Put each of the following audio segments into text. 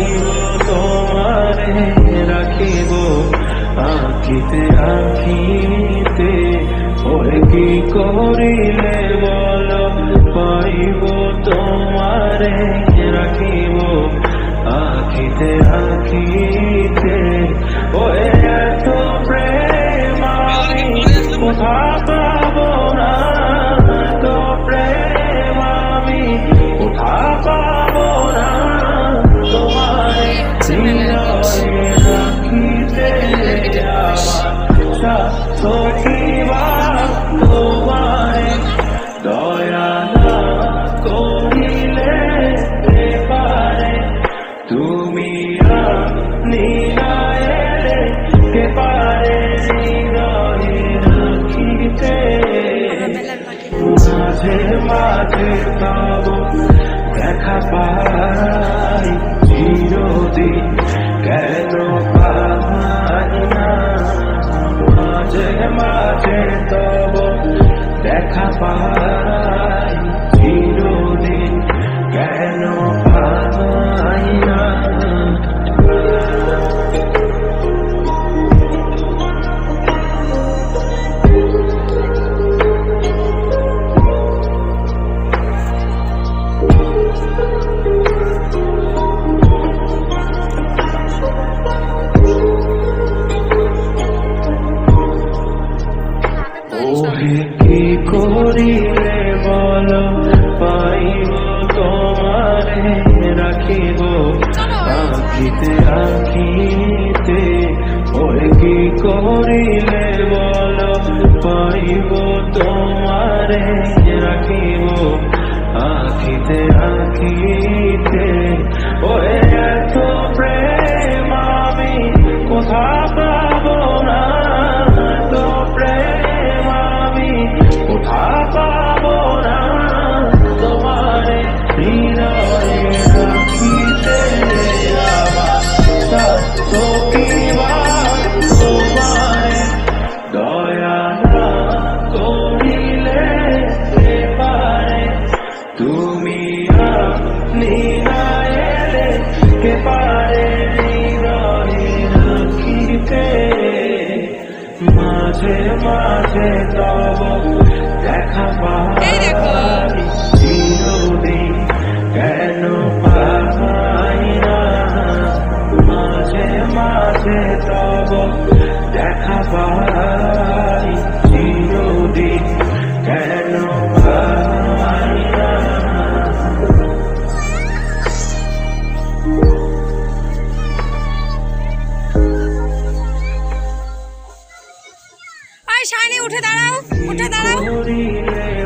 পাইব তোমারে রাখিব আখিতে আখিতে। ওরে কি করিলে বলো পাইব তোমারে রাখিব আখিতে আখিতে। ওরে এত প্রেম আমি কোথা পাবো না, তো প্রেম আমি কোথা পাবো না। তোমারে হৃদয়ে রাখিতে আমার সখিবা তোমারে দয়া না করিলে পারে। তুমি নিরায়ে কে পারে হৃদয়ে রাখিতে। মাঝে মাঝে তব দেখা পাই চিরদিন কেন পাই না। মাঝে মাঝে তব দেখা পাই চিরদিন কেন পাই না। ওহে কি করিলে বলো পাইব তোমারে রাখিব আখিতে আখিতে। ওহে কি করিলে বলো পাইব তোমারে রাখিব আখিতে আখিতে। ওহে এত প্রেম আমি কোথা পাবো না, তো প্রেম আমি কোথা পাবো না। তোমারে হৃদয়ে রাখিতে আমার সখিবা তোমারে দয়া না করিলে পারে। তুমি নিরায়ে কে পারে হৃদয়ে রাখিতে। মাঝে মাঝে তব দেখা পাই চিরদিন কেন পাই না। মাঝে মাঝে তব দেখা পাই চিরদিন কেন পাই না। শাইনি উঠে দাঁড়াও, উঠে দাঁড়াও।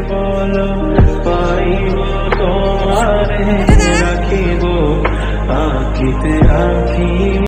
বলো পাইব